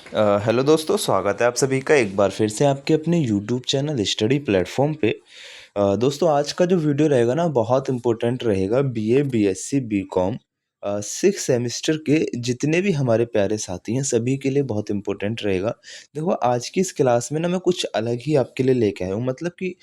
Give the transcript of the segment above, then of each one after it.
Hello दोस्तों, स्वागत है आप सभी का एक बार फिर से आपके अपने यूट्यूब चैनल स्टडी प्लेटफॉर्म पे। दोस्तों, आज का जो वीडियो रहेगा ना बहुत इम्पोर्टेंट रहेगा। बीए, बीएससी, बीकॉम 6 सेमेस्टर के जितने भी हमारे प्यारे साथी हैं सभी के लिए बहुत इम्पोर्टेंट रहेगा। देखो, आज की इस क्लास में ना मैं कुछ अलग ही आपके लिए लेके आया हूँ। मतलब कि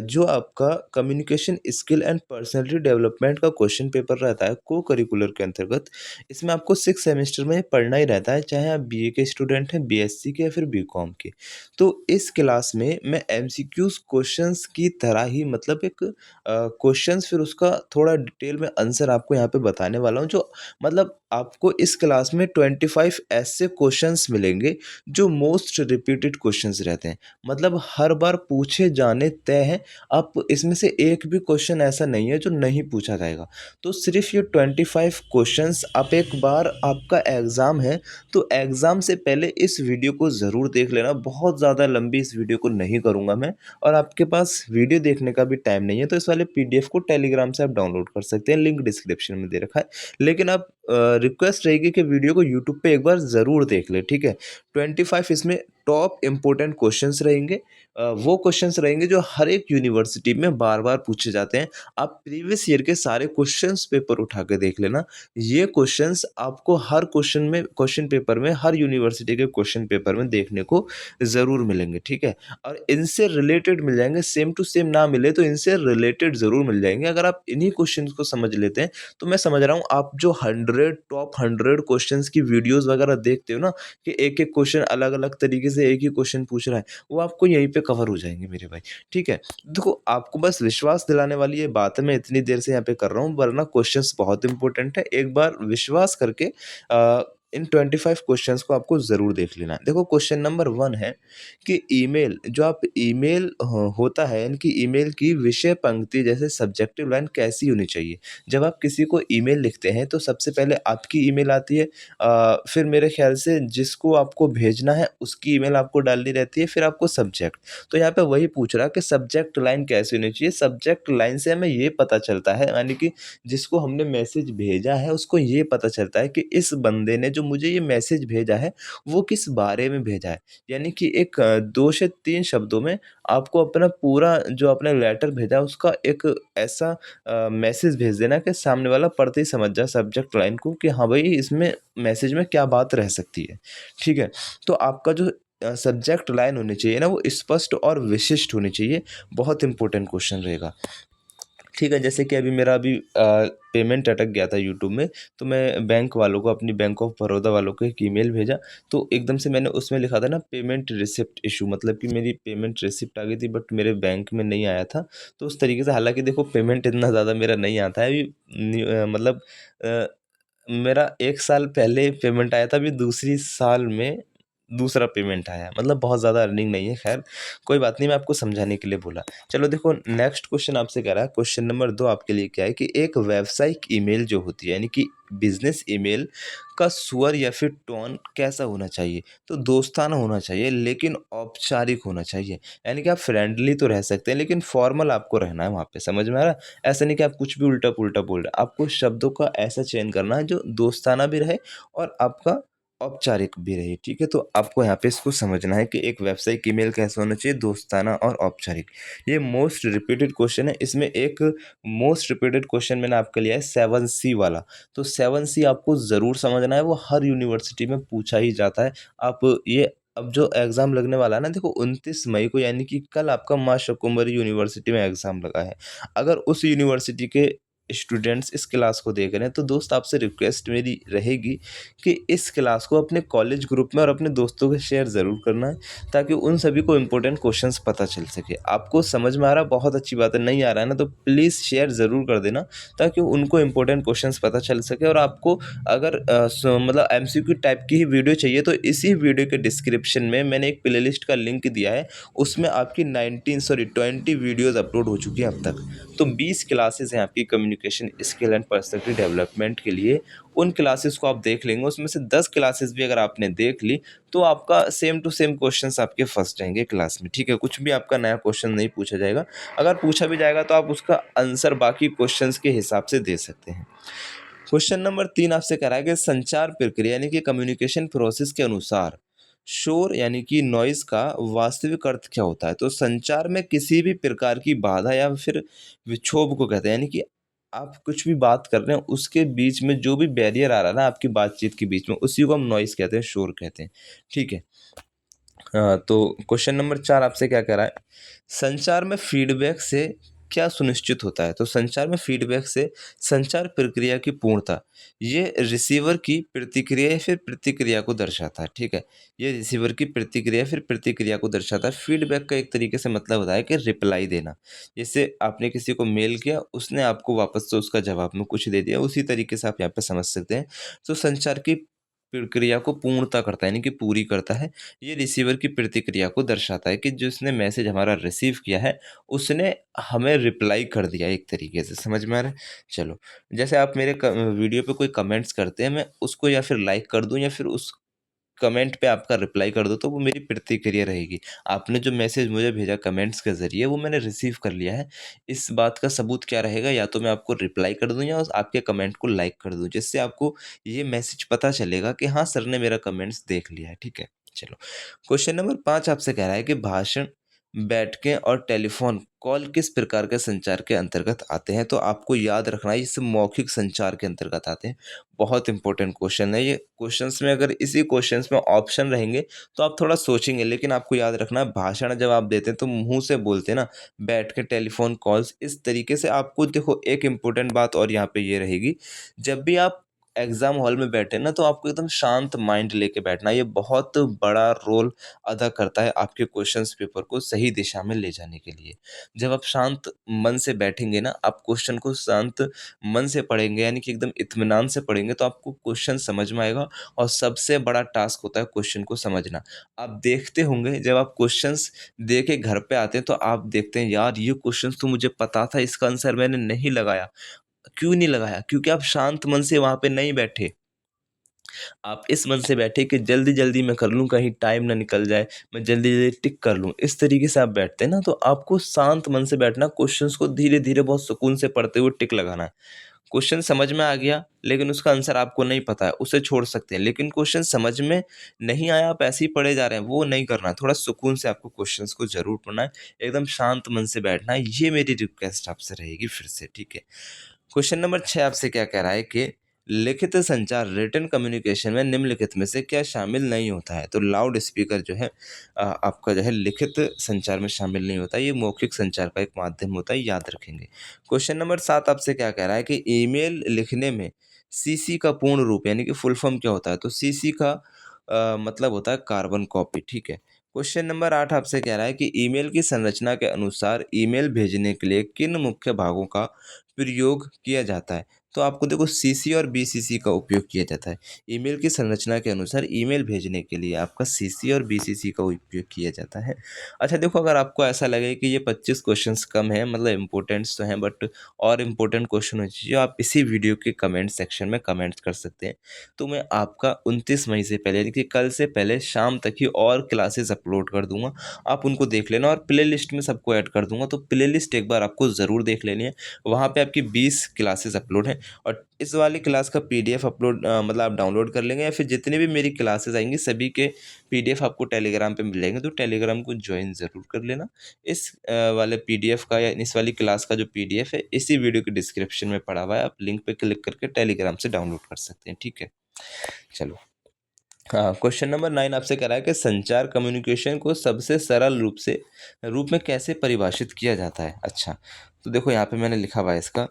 जो आपका communication skill and personality development का क्वेश्चन पेपर रहता है को करिकुलर के अंतर्गत, इसमें आपको 6 सेमेस्टर में पढ़ना ही रहता है, चाहे आप बीए के स्टूडेंट हैं, बीएससी के या फिर बीकॉम के। तो इस क्लास में मैं एमसीक्यूज़ क्वेश्चंस की तरह ही मतलब एक क्वेश्चंस फिर उसका थोड़ा डिटेल में आंसर आपको यहाँ पे बताने वाला हूँ, जो मतलब आपको इस क्लास में 25 ऐसे क्वेश्चंस मिलेंगे जो मोस्ट रिपीटेड क्वेश्चंस रहते हैं। मतलब हर बार पूछे जाने तय हैं। आप इसमें से एक भी क्वेश्चन ऐसा नहीं है जो नहीं पूछा जाएगा। तो सिर्फ ये 25 क्वेश्चंस आप एक बार आपका एग्ज़ाम है, तो एग्ज़ाम से पहले इस वीडियो को ज़रूर देख लेना। बहुत ज़्यादा लंबी इस वीडियो को नहीं करूँगा मैं, और आपके पास वीडियो देखने का भी टाइम नहीं है, तो इस वाले पीडीएफ को टेलीग्राम से आप डाउनलोड कर सकते हैं, लिंक डिस्क्रिप्शन में दे रखा है। लेकिन आप रिक्वेस्ट रहेगी कि वीडियो को यूट्यूब पे एक बार ज़रूर देख लें, ठीक है? 25 इसमें टॉप इम्पोर्टेंट क्वेश्चंस रहेंगे। वो क्वेश्चंस रहेंगे जो हर एक यूनिवर्सिटी में बार-बार पूछे जाते हैं। आप प्रीवियस ईयर के सारे क्वेश्चंस पेपर उठा के देख लेना। ये क्वेश्चंस आपको हर क्वेश्चन पेपर में, हर यूनिवर्सिटी के क्वेश्चन पेपर में देखने को ज़रूर मिलेंगे, ठीक है? और इनसे रिलेटेड मिल जाएँगे, सेम टू सेम ना मिले तो इनसे रिलेटेड ज़रूर मिल जाएँगे। अगर आप इन्हीं क्वेश्चंस को समझ लेते हैं, तो मैं समझ रहा हूँ आप जो 100 टॉप 100 क्वेश्चंस की वीडियोज़ वगैरह देखते हो ना, कि एक-एक क्वेश्चन अलग-अलग तरीके से एक ही क्वेश्चन पूछ रहा है, वो आपको यहीं पे कवर हो जाएँगे मेरे भाई, ठीक है? देखो, आपको बस विश्वास दिलाने वाली ये बात है, मैं इतनी देर से यहाँ पे कर रहा हूँ, वरना क्वेश्चंस बहुत इंपॉर्टेंट है। एक बार विश्वास करके इन 25 क्वेश्चंस को आपको ज़रूर देख लेना है। देखो, क्वेश्चन नंबर 1 है कि ईमेल जो आप ईमेल होता है, यानी कि ईमेल की विषय पंक्ति जैसे सब्जेक्टिव लाइन कैसी होनी चाहिए? जब आप किसी को ईमेल लिखते हैं तो सबसे पहले आपकी ईमेल आती है, फिर मेरे ख़्याल से जिसको आपको भेजना है उसकी ईमेल आपको डालनी रहती है, फिर आपको सब्जेक्ट। तो यहाँ पे वही पूछ रहा है कि सब्जेक्ट लाइन कैसी होनी चाहिए? सब्जेक्ट लाइन से हमें ये पता चलता है, यानी कि जिसको हमने मैसेज भेजा है उसको ये पता चलता है कि इस बंदे ने जो मुझे ये मैसेज भेजा है वो किस बारे में भेजा है। यानी कि एक 2 से 3 शब्दों में आपको अपना पूरा जो आपने लेटर भेजा है उसका एक ऐसा मैसेज भेज देना कि सामने वाला पढ़ते ही समझ जाए सब्जेक्ट लाइन को, कि हाँ भाई, इसमें मैसेज में क्या बात रह सकती है। ठीक है? तो आपका जो सब्जेक्ट लाइन होनी चाहिए ना, वो स्पष्ट और विशिष्ट होनी चाहिए। बहुत इंपॉर्टेंट क्वेश्चन रहेगा। ठीक है, जैसे कि पेमेंट अटक गया था यूट्यूब में, तो मैं बैंक वालों को, अपनी बैंक ऑफ बड़ौदा वालों को एक ईमेल भेजा, तो एकदम से मैंने उसमें लिखा था ना, पेमेंट रिसिप्ट इश्यू, मतलब कि मेरी पेमेंट रिसिप्ट आ गई थी बट मेरे बैंक में नहीं आया था। तो उस तरीके से, हालाँकि देखो पेमेंट इतना ज़्यादा मेरा नहीं आता है अभी, मतलब अ, मेरा 1 साल पहले पेमेंट आया था, अभी दूसरी साल में दूसरा पेमेंट आया है। मतलब बहुत ज़्यादा अर्निंग नहीं है, खैर कोई बात नहीं, मैं आपको समझाने के लिए बोला। चलो देखो, नेक्स्ट क्वेश्चन आपसे कह रहा है, क्वेश्चन नंबर 2 आपके लिए क्या है कि एक व्यावसायिक ईमेल जो होती है, यानी कि बिज़नेस ईमेल का स्वर या फिर टोन कैसा होना चाहिए? तो दोस्ताना होना चाहिए, लेकिन औपचारिक होना चाहिए। यानी कि आप फ्रेंडली तो रह सकते हैं, लेकिन फॉर्मल आपको रहना है वहाँ पे, समझ में आ रहा है? ऐसा नहीं कि आप कुछ भी उल्टा-पुल्टा बोल रहे हैं। आपको शब्दों का ऐसा चयन करना है जो दोस्ताना भी रहे और आपका औपचारिक भी रहे, ठीक है? तो आपको यहाँ पे इसको समझना है कि एक व्यावसायिक ईमेल कैसा होना चाहिए, दोस्ताना और औपचारिक। ये मोस्ट रिपीटेड क्वेश्चन है। इसमें एक मोस्ट रिपीटेड क्वेश्चन मैंने आपके लिया है 7 सी वाला। तो 7 सी आपको ज़रूर समझना है, वो हर यूनिवर्सिटी में पूछा ही जाता है। आप ये अब जो एग्ज़ाम लगने वाला है ना, देखो 29 मई को, यानी कि कल आपका माँ शाकुंभरी यूनिवर्सिटी में एग्ज़ाम लगा है। अगर उस यूनिवर्सिटी के स्टूडेंट्स इस क्लास को देख रहे हैं, तो दोस्त आपसे रिक्वेस्ट मेरी रहेगी कि इस क्लास को अपने कॉलेज ग्रुप में और अपने दोस्तों के शेयर ज़रूर करना है, ताकि उन सभी को इम्पोर्टेंट क्वेश्चंस पता चल सके। आपको समझ में आ रहा है, बहुत अच्छी बात है। नहीं आ रहा है ना, तो प्लीज़ शेयर ज़रूर कर देना, ताकि उनको इम्पोर्टेंट क्वेश्चंस पता चल सके। और आपको अगर मतलब एमसीक्यू टाइप की ही वीडियो चाहिए, तो इसी वीडियो के डिस्क्रिप्शन में मैंने एक प्लेलिस्ट का लिंक दिया है। उसमें आपकी 20 वीडियोज़ अपलोड हो चुकी हैं अब तक। तो 20 क्लासेस हैं आपकी communication skill and personality development के लिए। उन क्लासेस को आप देख लेंगे, उसमें से 10 क्लासेस भी अगर आपने देख ली, तो आपका सेम टू सेम क्वेश्चंस आपके फँस जाएँगे क्लास में, ठीक है? कुछ भी आपका नया क्वेश्चन नहीं पूछा जाएगा। अगर पूछा भी जाएगा तो आप उसका आंसर बाकी क्वेश्चंस के हिसाब से दे सकते हैं। क्वेश्चन नंबर 3 आपसे कह रहा है कि संचार प्रक्रिया, यानी कि कम्युनिकेशन प्रोसेस के अनुसार शोर यानी कि नॉइज़ का वास्तविक अर्थ क्या होता है? तो संचार में किसी भी प्रकार की बाधा या फिर विक्षोभ को कहते हैं, यानी कि आप कुछ भी बात कर रहे हैं, उसके बीच में जो भी बैरियर आ रहा है ना आपकी बातचीत के बीच में, उसी को हम नॉइज़ कहते हैं, शोर कहते हैं। ठीक है? तो क्वेश्चन नंबर 4 आपसे क्या कह रहा है? संचार में फीडबैक से क्या सुनिश्चित होता है? तो संचार में फीडबैक से संचार प्रक्रिया की पूर्णता, ये रिसीवर की प्रतिक्रिया या फिर प्रतिक्रिया को दर्शाता है, ठीक है? ये रिसीवर की प्रतिक्रिया फिर प्रतिक्रिया को दर्शाता है। फीडबैक का एक तरीके से मतलब होता है कि रिप्लाई देना। जैसे आपने किसी को मेल किया, उसने आपको वापस से उसका जवाब में कुछ दे दिया, उसी तरीके से आप यहाँ पे समझ सकते हैं। तो संचार की प्रक्रिया को पूर्णता करता है, यानी कि पूरी करता है। ये रिसीवर की प्रतिक्रिया को दर्शाता है कि जिसने मैसेज हमारा रिसीव किया है, उसने हमें रिप्लाई कर दिया एक तरीके से, समझ में आ रहा है? चलो, जैसे आप मेरे वीडियो पे कोई कमेंट्स करते हैं, मैं उसको या फिर लाइक कर दूँ या फिर उस कमेंट पे आपका रिप्लाई कर दूँ, तो वो मेरी प्रतिक्रिया रहेगी। आपने जो मैसेज मुझे भेजा कमेंट्स के ज़रिए, वो मैंने रिसीव कर लिया है। इस बात का सबूत क्या रहेगा? या तो मैं आपको रिप्लाई कर दूँ या उस आपके कमेंट को लाइक कर दूँ, जिससे आपको ये मैसेज पता चलेगा कि हाँ, सर ने मेरा कमेंट्स देख लिया है, ठीक है? चलो, क्वेश्चन नंबर 5 आपसे कह रहा है कि भाषण, बैठकें और टेलीफ़ोन कॉल किस प्रकार के संचार के अंतर्गत आते हैं? तो आपको याद रखना है, ये सब मौखिक संचार के अंतर्गत आते हैं। बहुत इंपॉर्टेंट क्वेश्चन है ये। क्वेश्चंस में अगर इसी क्वेश्चंस में ऑप्शन रहेंगे, तो आप थोड़ा सोचेंगे, लेकिन आपको याद रखना है, भाषण जब आप देते हैं तो मुँह से बोलते हैं ना, बैठ के टेलीफ़ोन कॉल्स, इस तरीके से आपको देखो एक इम्पोर्टेंट बात और यहाँ पे ये रहेगी, जब भी आप एग्ज़ाम हॉल में बैठे ना, तो आपको एकदम शांत माइंड लेके बैठना है। ये बहुत बड़ा रोल अदा करता है आपके क्वेश्चंस पेपर को सही दिशा में ले जाने के लिए। जब आप शांत मन से बैठेंगे ना, आप क्वेश्चन को शांत मन से पढ़ेंगे, यानी कि एकदम इत्मीनान से पढ़ेंगे, तो आपको क्वेश्चन समझ में आएगा। और सबसे बड़ा टास्क होता है क्वेश्चन को समझना। आप देखते होंगे जब आप क्वेश्चंस दे के घर पे आते हैं, तो आप देखते हैं यार ये क्वेश्चंस तो मुझे पता था, इसका आंसर मैंने नहीं लगाया। क्यों नहीं लगाया? क्योंकि आप शांत मन से वहाँ पे नहीं बैठे। आप इस मन से बैठे कि जल्दी-जल्दी मैं कर लूँ, कहीं टाइम ना निकल जाए, मैं जल्दी-जल्दी टिक कर लूँ। इस तरीके से आप बैठते हैं ना, तो आपको शांत मन से बैठना, क्वेश्चंस को धीरे-धीरे बहुत सुकून से पढ़ते हुए टिक लगाना है। क्वेश्चन समझ में आ गया, लेकिन उसका आंसर आपको नहीं पता है, उसे छोड़ सकते हैं। लेकिन क्वेश्चन समझ में नहीं आया, आप ऐसे ही पढ़े जा रहे हैं, वो नहीं करना है। थोड़ा सुकून से आपको क्वेश्चंस को ज़रूर पढ़ना है, एकदम शांत मन से बैठना है। ये मेरी रिक्वेस्ट आपसे रहेगी फिर से, ठीक है? क्वेश्चन नंबर 6 आपसे क्या कह रहा है कि लिखित संचार, रिटन कम्युनिकेशन में निम्नलिखित में से क्या शामिल नहीं होता है? तो लाउड स्पीकर जो है आपका जो है लिखित संचार में शामिल नहीं होता है, ये मौखिक संचार का एक माध्यम होता है, याद रखेंगे। क्वेश्चन नंबर 7 आपसे क्या कह रहा है कि ईमेल लिखने में सीसी का पूर्ण रूप यानी कि फुल फॉर्म क्या होता है? तो सीसी का मतलब होता है कार्बन कॉपी, ठीक है। क्वेश्चन नंबर 8 आपसे कह रहा है कि ईमेल की संरचना के अनुसार ईमेल भेजने के लिए किन मुख्य भागों का प्रयोग किया जाता है? तो आपको देखो सीसी और बीसीसी का उपयोग किया जाता है। ईमेल की संरचना के अनुसार ईमेल भेजने के लिए आपका सीसी और बीसीसी का उपयोग किया जाता है। अच्छा देखो, अगर आपको ऐसा लगे कि ये 25 क्वेश्चंस कम हैं, मतलब इम्पोर्टेंट्स तो हैं बट और इम्पोर्टेंट क्वेश्चन होने चाहिए, आप इसी वीडियो के कमेंट सेक्शन में कमेंट्स कर सकते हैं। तो मैं आपका 29 मई से पहले, यानी कि कल से पहले शाम तक ही और क्लासेस अपलोड कर दूँगा। आप उनको देख लेना और प्लेलिस्ट में सबको ऐड कर दूँगा। तो प्लेलिस्ट एक बार आपको ज़रूर देख लेनी है। वहाँ पे आपकी 20 क्लासेस अपलोड हैं और इस वाली क्लास का पीडीएफ अपलोड मतलब आप डाउनलोड कर लेंगे, या फिर जितनी भी मेरी क्लासेस आएँगी सभी के पीडीएफ आपको टेलीग्राम पे मिल जाएँगे, तो टेलीग्राम को जॉइन ज़रूर कर लेना। इस वाले पीडीएफ का या इस वाली क्लास का जो पीडीएफ है, इसी वीडियो के डिस्क्रिप्शन में पड़ा हुआ है, आप लिंक पे क्लिक करके टेलीग्राम से डाउनलोड कर सकते हैं, ठीक है? चलो, हाँ, क्वेश्चन नंबर 9 आपसे कह रहा है कि संचार कम्युनिकेशन को सबसे सरल रूप में कैसे परिभाषित किया जाता है? अच्छा, तो देखो यहाँ पे मैंने लिखा हुआ है इसका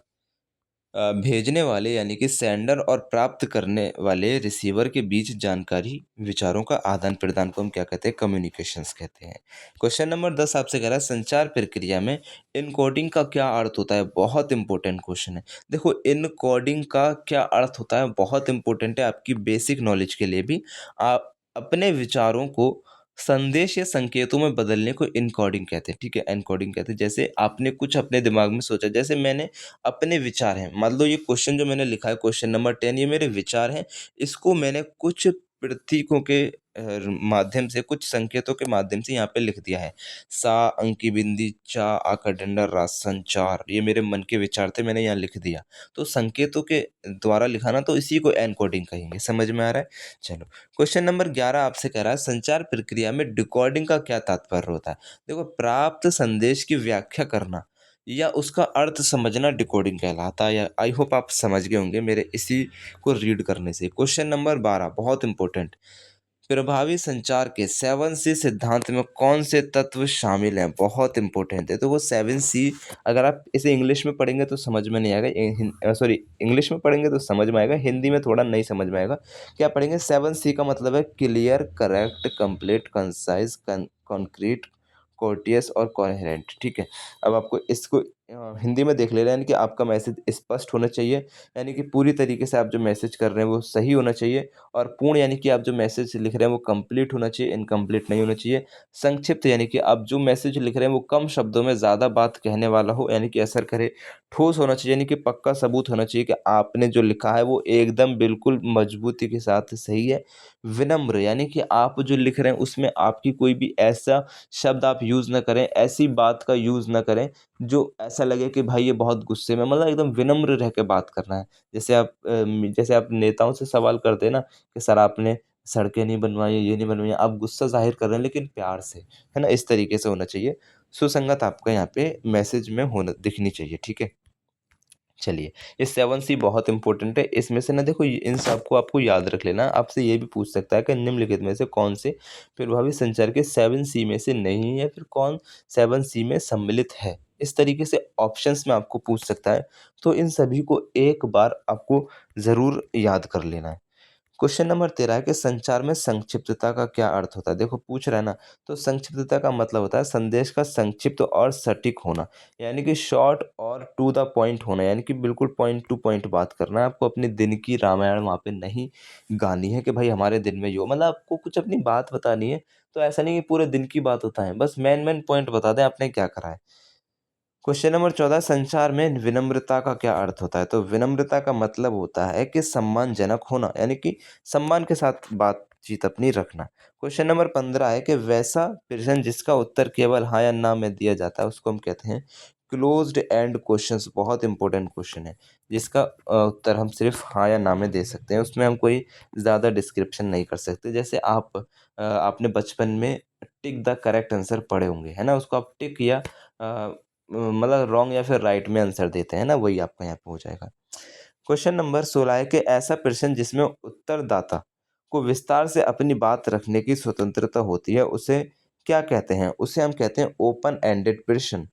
भेजने वाले यानी कि सेंडर और प्राप्त करने वाले रिसीवर के बीच जानकारी, विचारों का आदान-प्रदान को हम क्या कहते हैं? कम्युनिकेशंस कहते हैं। क्वेश्चन नंबर 10 आपसे कह रहा है संचार प्रक्रिया में एन्कोडिंग का क्या अर्थ होता है? बहुत इंपॉर्टेंट क्वेश्चन है। देखो, एन्कोडिंग का क्या अर्थ होता है? बहुत इंपॉर्टेंट है आपकी बेसिक नॉलेज के लिए भी। आप अपने विचारों को संदेश या संकेतों में बदलने को एन्कोडिंग कहते हैं, ठीक है? एन्कोडिंग कहते हैं। जैसे आपने कुछ अपने दिमाग में सोचा, जैसे मैंने अपने विचार हैं, मान लो ये क्वेश्चन जो मैंने लिखा है क्वेश्चन नंबर 10, ये मेरे विचार हैं, इसको मैंने कुछ प्रतीकों के माध्यम से, कुछ संकेतों के माध्यम से यहाँ पे लिख दिया है। सा, अंकी बिंदी, चा, आका डंडा, रा, संचार, ये मेरे मन के विचार थे, मैंने यहाँ लिख दिया। तो संकेतों के द्वारा लिखा ना, तो इसी को एनकोडिंग कहेंगे। समझ में आ रहा है? चलो, क्वेश्चन नंबर 11 आपसे कह रहा है संचार प्रक्रिया में डिकोडिंग का क्या तात्पर्य होता है? देखो, प्राप्त संदेश की व्याख्या करना या उसका अर्थ समझना डिकोडिंग कहलाता है। या आई होप आप समझ गए होंगे मेरे इसी को रीड करने से। क्वेश्चन नंबर 12 बहुत इंपॉर्टेंट। प्रभावी संचार के 7C सिद्धांत में कौन से तत्व शामिल हैं? बहुत इंपॉर्टेंट है। तो वो 7C, अगर आप इसे इंग्लिश में पढ़ेंगे तो समझ में नहीं आएगा, सॉरी, इंग्लिश में पढ़ेंगे तो समझ में आएगा, हिंदी में थोड़ा नहीं समझ में आएगा। क्या पढ़ेंगे? 7C का मतलब है clear, correct, complete, concise, concrete, courteous और कोहेरेंट। ठीक है, अब आपको इसको हिंदी में देख ले रहे हैं, यानी कि आपका मैसेज स्पष्ट होना चाहिए, यानी कि पूरी तरीके से आप जो मैसेज कर रहे हैं वो सही होना चाहिए। और पूर्ण, यानी कि आप जो मैसेज लिख रहे हैं वो कंप्लीट होना चाहिए, इनकम्प्लीट नहीं होना चाहिए। संक्षिप्त, यानी कि आप जो मैसेज लिख रहे हैं वो कम शब्दों में ज़्यादा बात कहने वाला हो, यानी कि असर करे। ठोस होना चाहिए, यानी कि पक्का सबूत होना चाहिए कि आपने जो लिखा है वो एकदम बिल्कुल मजबूती के साथ सही है। विनम्र, यानी कि आप जो लिख रहे हैं उसमें आपकी कोई भी ऐसा शब्द आप यूज़ ना करें, ऐसी बात का यूज़ ना करें जो ऐसा लगे कि भाई ये बहुत गुस्से में, मतलब एकदम विनम्र रह के बात करना है। जैसे आप नेताओं से सवाल करते हैं ना कि सर आपने सड़कें नहीं बनवाई, ये नहीं बनवाई, आप गुस्सा ज़ाहिर कर रहे हैं लेकिन प्यार से, है ना? इस तरीके से होना चाहिए। सुसंगत आपका यहाँ पे मैसेज में होना दिखनी चाहिए, ठीक है? चलिए, ये 7C बहुत इंपॉर्टेंट है। इसमें से ना देखो, इन सबको आपको याद रख लेना। आपसे ये भी पूछ सकता है कि निम्नलिखित में से कौन से प्रभावी संचार के 7C में से नहीं है, फिर कौन 7C में सम्मिलित है? इस तरीके से ऑप्शंस में आपको पूछ सकता है। तो इन सभी को एक बार आपको ज़रूर याद कर लेना है। क्वेश्चन नंबर 13 है कि संचार में संक्षिप्तता का क्या अर्थ होता है? देखो, पूछ रहा है ना, तो संक्षिप्तता का मतलब होता है संदेश का संक्षिप्त और सटीक होना, यानी कि शॉर्ट और टू द पॉइंट होना, यानी कि बिल्कुल पॉइंट टू पॉइंट बात करना है। आपको अपने दिन की रामायण वहाँ पे नहीं गानी है कि भाई हमारे दिन में यो, मतलब आपको कुछ अपनी बात बतानी है, तो ऐसा नहीं कि पूरे दिन की बात होता है, बस मेन मेन पॉइंट बता दें आपने क्या करा है। क्वेश्चन नंबर 14, संचार में विनम्रता का क्या अर्थ होता है? तो विनम्रता का मतलब होता है कि सम्मानजनक होना, यानी कि सम्मान के साथ बातचीत अपनी रखना। क्वेश्चन नंबर 15 है कि वैसा प्रश्न जिसका उत्तर केवल हाँ या ना में दिया जाता है उसको हम कहते हैं क्लोज्ड एंड क्वेश्चंस। बहुत इंपॉर्टेंट क्वेश्चन है जिसका उत्तर हम सिर्फ हाँ या ना में दे सकते हैं, उसमें हम कोई ज़्यादा डिस्क्रिप्शन नहीं कर सकते। जैसे आपने बचपन में टिक द करेक्ट आंसर पढ़े होंगे, है ना? उसको आप टिक या मतलब रॉन्ग या फिर राइट में आंसर देते हैं ना, वही आपका यहाँ पे हो जाएगा। क्वेश्चन नंबर 16 है कि ऐसा प्रश्न जिसमें उत्तरदाता को विस्तार से अपनी बात रखने की स्वतंत्रता होती है उसे क्या कहते हैं? उसे हम कहते हैं ओपन एंडेड प्रश्न।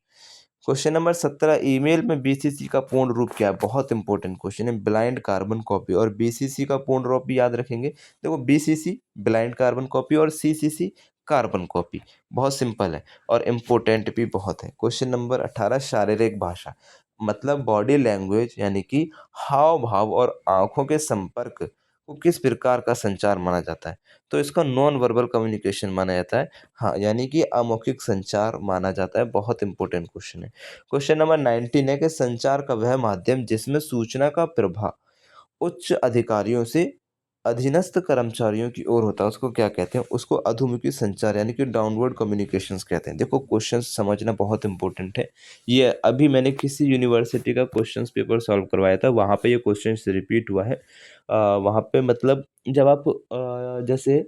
क्वेश्चन नंबर 17, ईमेल में बीसीसी का पूर्ण रूप क्या है? बहुत इंपॉर्टेंट क्वेश्चन है। Blind carbon copy. और बीसीसी का पूर्ण रूप भी याद रखेंगे। देखो, बीसीसी ब्लाइंड कार्बन कॉपी और सीसीसी कार्बन कॉपी। बहुत सिंपल है और इम्पोर्टेंट भी बहुत है। क्वेश्चन नंबर 18, शारीरिक भाषा मतलब बॉडी लैंग्वेज, यानी कि हाव भाव और आंखों के संपर्क को किस प्रकार का संचार माना जाता है? तो इसका नॉन वर्बल कम्युनिकेशन माना जाता है। हाँ, यानी कि अमौखिक संचार माना जाता है। बहुत इंपॉर्टेंट क्वेश्चन है। क्वेश्चन नंबर 19 है कि संचार का वह माध्यम जिसमें सूचना का प्रवाह उच्च अधिकारियों से अधीनस्थ कर्मचारियों की ओर होता है उसको क्या कहते हैं? उसको अधोमुखी संचार, यानी कि डाउनवर्ड कम्युनिकेशंस कहते हैं। देखो, क्वेश्चन समझना बहुत इंपॉर्टेंट है। ये अभी मैंने किसी यूनिवर्सिटी का क्वेश्चन पेपर सॉल्व करवाया था, वहाँ पे ये क्वेश्चन रिपीट हुआ है। वहाँ पे मतलब जब आप जैसे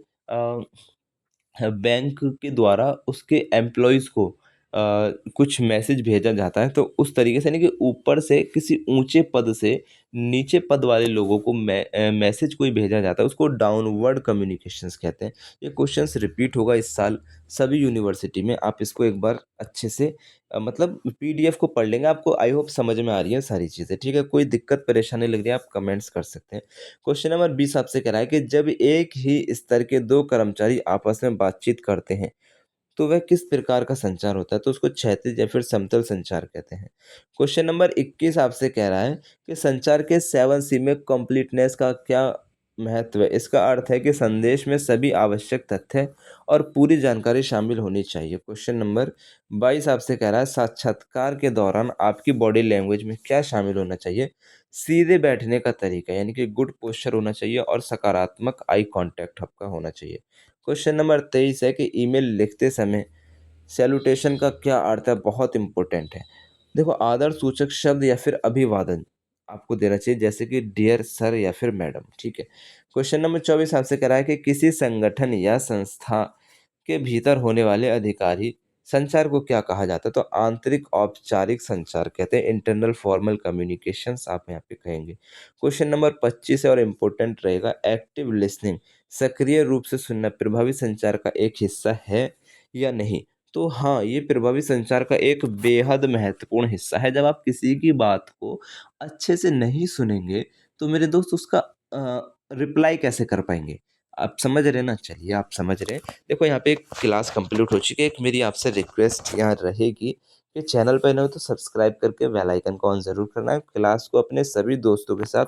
बैंक के द्वारा उसके एम्प्लॉइज़ को कुछ मैसेज भेजा जाता है, तो उस तरीके से यानी कि ऊपर से किसी ऊँचे पद से नीचे पद वाले लोगों को मैसेज कोई भेजा जाता है, उसको डाउनवर्ड कम्युनिकेशंस कहते हैं। ये क्वेश्चंस रिपीट होगा इस साल सभी यूनिवर्सिटी में। आप इसको एक बार अच्छे से मतलब पीडीएफ को पढ़ लेंगे, आपको आई होप समझ में आ रही है सारी चीज़ें, ठीक है? कोई दिक्कत परेशानी लग रही है आप कमेंट्स कर सकते हैं। क्वेश्चन नंबर 20 आपसे कह रहा है कि जब एक ही स्तर के 2 कर्मचारी आपस में बातचीत करते हैं, तो वह किस प्रकार का संचार होता है? तो उसको क्षैतिज या फिर समतल संचार कहते हैं। क्वेश्चन नंबर 21 आपसे कह रहा है कि संचार के 7C में कंप्लीटनेस का क्या महत्व है? इसका अर्थ है कि संदेश में सभी आवश्यक तथ्य और पूरी जानकारी शामिल होनी चाहिए। क्वेश्चन नंबर 22 आपसे कह रहा है साक्षात्कार के दौरान आपकी बॉडी लैंग्वेज में क्या शामिल होना चाहिए? सीधे बैठने का तरीका, यानी कि गुड पोस्चर होना चाहिए और सकारात्मक आई कॉन्टैक्ट आपका होना चाहिए। क्वेश्चन नंबर 23 है कि ईमेल लिखते समय सैल्यूटेशन का क्या अर्थ है, बहुत इंपॉर्टेंट है। देखो, आदर सूचक शब्द या फिर अभिवादन आपको देना चाहिए, जैसे कि डियर सर या फिर मैडम, ठीक है। क्वेश्चन नंबर 24 आपसे कह रहा है कि किसी संगठन या संस्था के भीतर होने वाले अधिकारी संचार को क्या कहा जाता है? तो आंतरिक औपचारिक संचार कहते हैं, इंटरनल फॉर्मल कम्युनिकेशंस आप यहाँ पे कहेंगे। क्वेश्चन नंबर 25 है और इम्पोर्टेंट रहेगा, एक्टिव लिसनिंग सक्रिय रूप से सुनना प्रभावी संचार का एक हिस्सा है या नहीं? तो हाँ, ये प्रभावी संचार का एक बेहद महत्वपूर्ण हिस्सा है। जब आप किसी की बात को अच्छे से नहीं सुनेंगे, तो मेरे दोस्त उसका रिप्लाई कैसे कर पाएँगे? आप समझ रहे हैं ना? चलिए, आप समझ रहे हैं। देखो, यहाँ पे एक क्लास कंप्लीट हो चुकी है। एक मेरी आपसे रिक्वेस्ट यहाँ रहेगी कि चैनल पे नए हो तो सब्सक्राइब करके बेल आइकन को ऑन ज़रूर करना है। क्लास को अपने सभी दोस्तों के साथ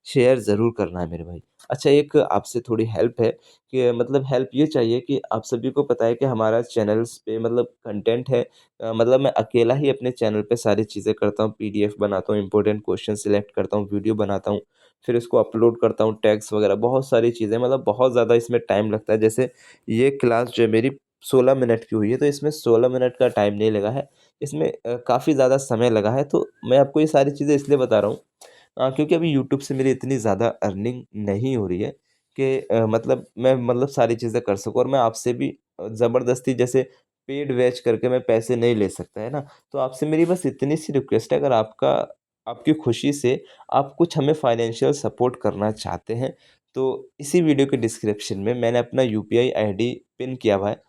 शेयर ज़रूर करना है मेरे भाई। अच्छा, एक आपसे थोड़ी हेल्प है कि मतलब हेल्प ये चाहिए कि आप सभी को पता है कि हमारा चैनल्स पे मतलब कंटेंट है, मतलब मैं अकेला ही अपने चैनल पे सारी चीज़ें करता हूँ, पीडीएफ बनाता हूँ, इम्पोर्टेंट क्वेश्चन सिलेक्ट करता हूँ, वीडियो बनाता हूँ, फिर इसको अपलोड करता हूँ, टैग्स वगैरह बहुत सारी चीज़ें, मतलब बहुत ज़्यादा इसमें टाइम लगता है। जैसे ये क्लास जो है मेरी 16 मिनट की हुई है, तो इसमें 16 मिनट का टाइम नहीं लगा है, इसमें काफ़ी ज़्यादा समय लगा है। तो मैं आपको ये सारी चीज़ें इसलिए बता रहा हूँ क्योंकि अभी यूट्यूब से मेरी इतनी ज़्यादा अर्निंग नहीं हो रही है कि मतलब मैं मतलब सारी चीज़ें कर सकूँ, और मैं आपसे भी ज़बरदस्ती जैसे पेड बैच करके मैं पैसे नहीं ले सकता, है ना? तो आपसे मेरी बस इतनी सी रिक्वेस्ट है, अगर आपकी खुशी से आप कुछ हमें फाइनेंशियल सपोर्ट करना चाहते हैं, तो इसी वीडियो के डिस्क्रिप्शन में मैंने अपना यूपीआई आईडी पिन किया हुआ है।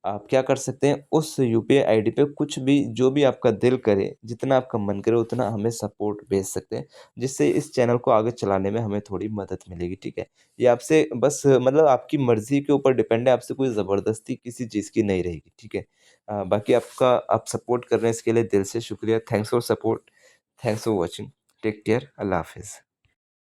आप क्या कर सकते हैं, उस यूपीआई आईडी पे कुछ भी जो भी आपका दिल करे, जितना आपका मन करे उतना हमें सपोर्ट भेज सकते हैं, जिससे इस चैनल को आगे चलाने में हमें थोड़ी मदद मिलेगी, ठीक है? ये आपसे बस मतलब आपकी मर्ज़ी के ऊपर डिपेंड है, आपसे कोई ज़बरदस्ती किसी चीज़ की नहीं रहेगी, ठीक है? बाकी आप सपोर्ट कर रहे हैं इसके लिए दिल से शुक्रिया। Thanks for support, thanks for watching, take care, अल्लाह हाफ़िज़।